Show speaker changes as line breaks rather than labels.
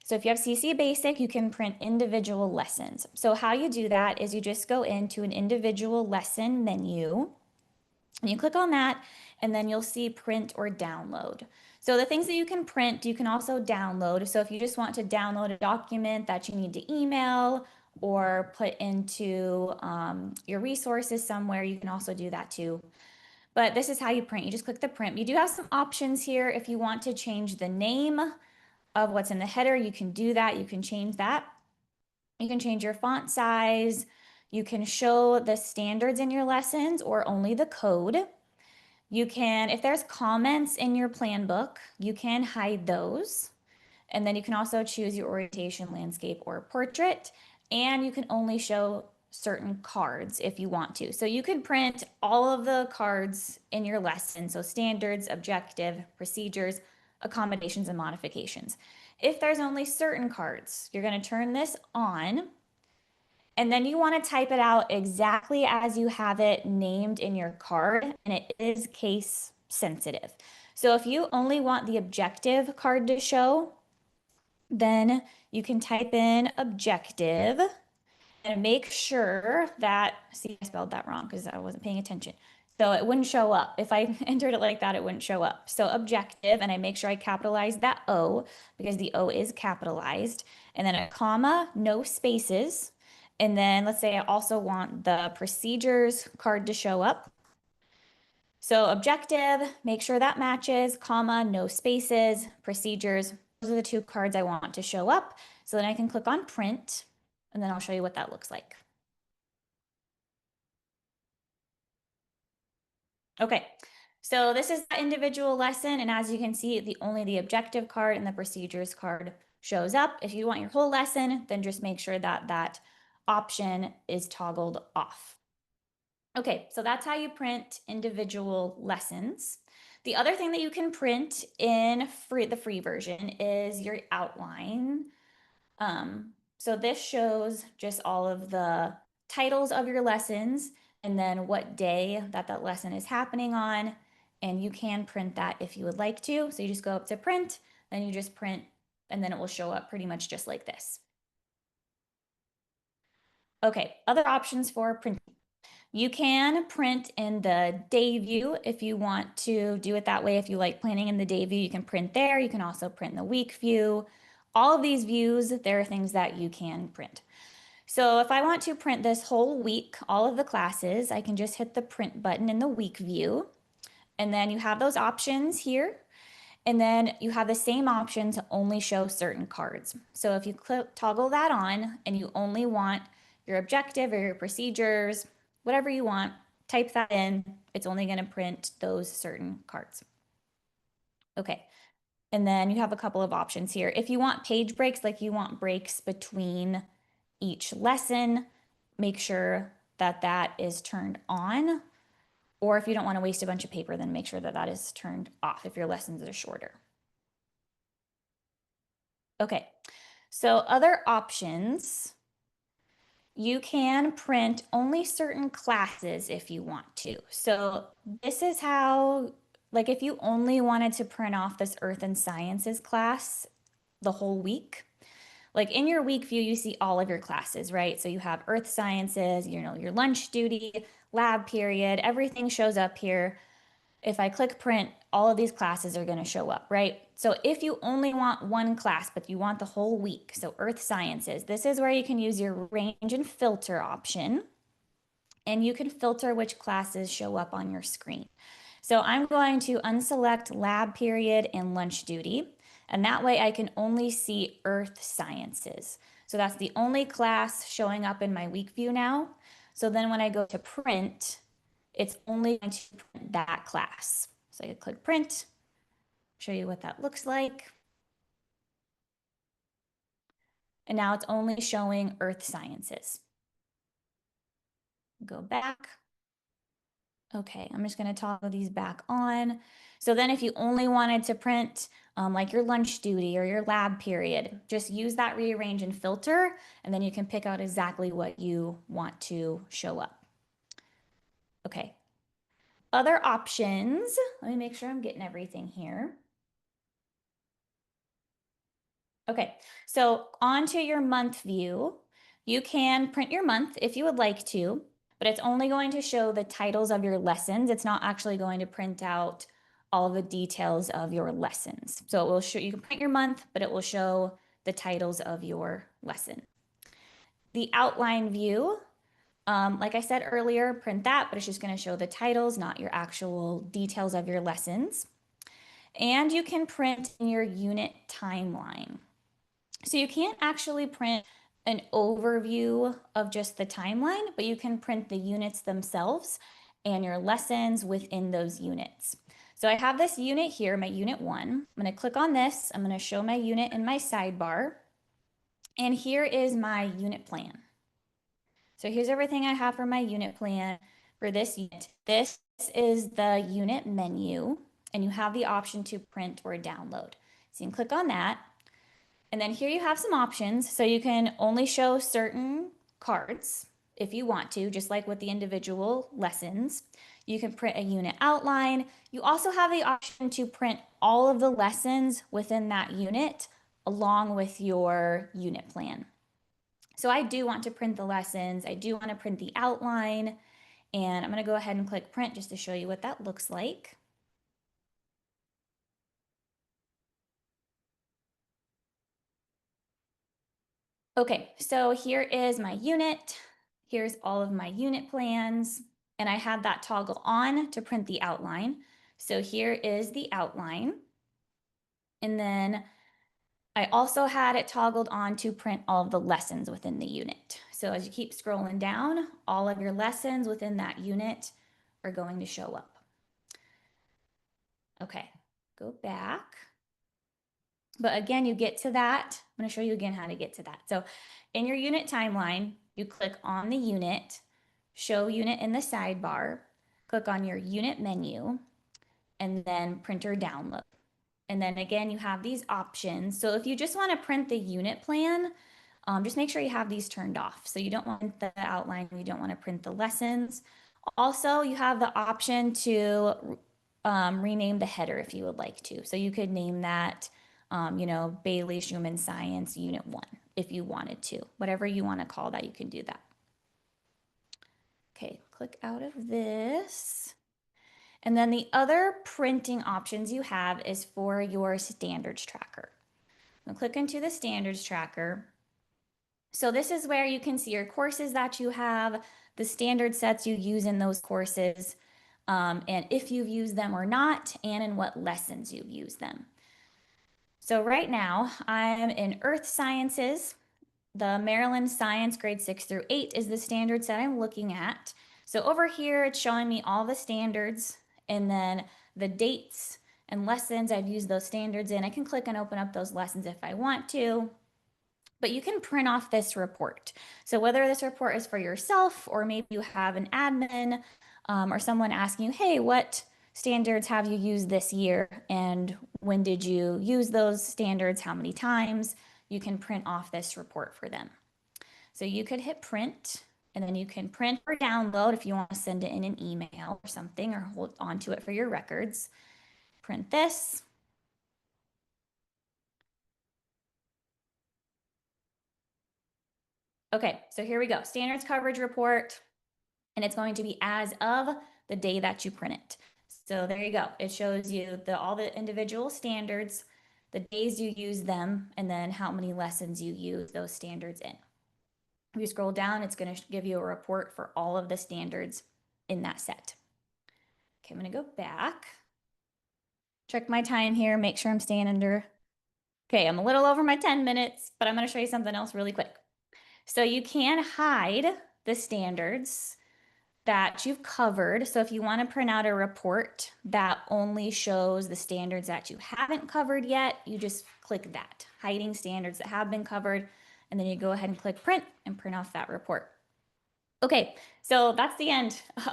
So if you have CC Basic, you can print individual lessons. So how you do that is you just go into an individual lesson menu and you click on that, and then you'll see print or download. So the things that you can print, you can also download. So if you just want to download a document that you need to email or put into your resources somewhere, you can also do that too. But this is how you print. You just click the print. You do have some options here. If you want to change the name of what's in the header, you can do that. You can change that. You can change your font size. You can show the standards in your lessons or only the code. You can, if there's comments in your plan book, you can hide those. And then you can also choose your orientation, landscape, or portrait. And you can only show certain cards if you want to. So you can print all of the cards in your lesson. So standards, objective, procedures, accommodations, and modifications. If there's only certain cards, you're going to turn this on. And then you want to type it out exactly as you have it named in your card, and it is case sensitive. So if you only want the objective card to show, then you can type in objective and make sure that, see, I spelled that wrong because I wasn't paying attention. So it wouldn't show up. If I entered it like that, it wouldn't show up. So objective, and I make sure I capitalize that O because the O is capitalized, and then a comma, no spaces. And then let's say I also want the procedures card to show up. So objective, make sure that matches, comma, no spaces, procedures. Those are the two cards I want to show up. So then I can click on print, and then I'll show you what that looks like. Okay, so this is the individual lesson, and as you can see, only the objective card and the procedures card shows up. If you want your whole lesson, then just make sure that that option is toggled off. Okay, so that's how you print individual lessons. The other thing that you can print in the free version is your outline. So this shows just all of the titles of your lessons and then what day that that lesson is happening on. And you can print that if you would like to. So you just go up to print, then you just print, and then it will show up pretty much just like this. Okay, other options for printing. You can print in the day view if you want to do it that way. If you like planning in the day view, you can print there. You can also print in the week view. All of these views, there are things that you can print. So if I want to print this whole week, all of the classes, I can just hit the print button in the week view. And then you have those options here. And then you have the same option to only show certain cards. So if you toggle that on and you only want your objective or your procedures, whatever you want, type that in. It's only going to print those certain cards. Okay. And then you have a couple of options here. If you want page breaks, like you want breaks between each lesson, make sure that that is turned on. Or if you don't want to waste a bunch of paper, then make sure that that is turned off if your lessons are shorter. Okay, so other options, you can print only certain classes if you want to. So this is how, like if you only wanted to print off this Earth and Sciences class the whole week, like in your week view, you see all of your classes, right? So you have Earth Sciences, your lunch duty, lab period, everything shows up here. If I click print, all of these classes are going to show up, right? So if you only want one class, but you want the whole week, so Earth Sciences, this is where you can use your range and filter option, and you can filter which classes show up on your screen. So I'm going to unselect lab period and lunch duty, and that way I can only see Earth Sciences. So that's the only class showing up in my week view now. So then when I go to print, it's only going to print that class. So I can click print, show you what that looks like. And now it's only showing Earth Sciences. Go back. Okay, I'm just going to toggle these back on. So then if you only wanted to print like your lunch duty or your lab period, just use that rearrange and filter, and then you can pick out exactly what you want to show up. Okay, other options. Let me make sure I'm getting everything here. Okay, so onto your month view. You can print your month if you would like to, but it's only going to show the titles of your lessons. It's not actually going to print out all the details of your lessons. So it will show, you can print your month, but it will show the titles of your lesson. The outline view, like I said earlier, print that, but it's just going to show the titles, not your actual details of your lessons. And you can print in your unit timeline. So you can't actually print an overview of just the timeline, but you can print the units themselves and your lessons within those units. So I have this unit here, my unit 1. I'm going to click on this. I'm going to show my unit in my sidebar. And here is my unit plan. So here's everything I have for my unit plan for this unit. This is the unit menu, and you have the option to print or download. So you can click on that. And then here you have some options. So you can only show certain cards if you want to, just like with the individual lessons. You can print a unit outline. You also have the option to print all of the lessons within that unit along with your unit plan. So I do want to print the lessons. I do want to print the outline. And I'm going to go ahead and click print just to show you what that looks like. Okay, so here is my unit. Here's all of my unit plans, and I have that toggle on to print the outline. So here is the outline. And then I also had it toggled on to print all of the lessons within the unit. So as you keep scrolling down, all of your lessons within that unit are going to show up. Okay, go back. But again, you get to that. I'm going to show you again how to get to that. So in your unit timeline, you click on the unit, show unit in the sidebar, click on your unit menu, and then printer download. And then again, you have these options. So if you just want to print the unit plan, just make sure you have these turned off. So you don't want the outline, you don't want to print the lessons. Also, you have the option to rename the header if you would like to. So you could name that, Bailey's Human Science Unit 1 if you wanted to. Whatever you want to call that, you can do that. Okay, click out of this. And then the other printing options you have is for your standards tracker. I'll click into the standards tracker. So this is where you can see your courses that you have, the standard sets you use in those courses, and if you've used them or not, and in what lessons you've used them. So right now I'm in Earth Sciences. The Maryland Science grade 6 through 8 is the standard set I'm looking at. So over here, it's showing me all the standards and then the dates and lessons I've used those standards in. I can click and open up those lessons if I want to, but you can print off this report. So whether this report is for yourself or maybe you have an admin or someone asking you, hey, what standards have you used this year? And when did you use those standards? How many times? You can print off this report for them. So you could hit print, and then you can print or download if you want to send it in an email or something, or hold onto it for your records. Print this. Okay, so here we go. Standards coverage report, and it's going to be as of the day that you print it. So there you go. It shows you all the individual standards, the days you use them, and then how many lessons you use those standards in. If you scroll down, it's going to give you a report for all of the standards in that set. Okay, I'm going to go back. Check my time here, make sure I'm staying under. Okay, I'm a little over my 10 minutes, but I'm going to show you something else really quick. So you can hide the standards that you've covered. So if you want to print out a report that only shows the standards that you haven't covered yet, you just click that, hiding standards that have been covered, and then you go ahead and click print and print off that report. Okay, so that's the end of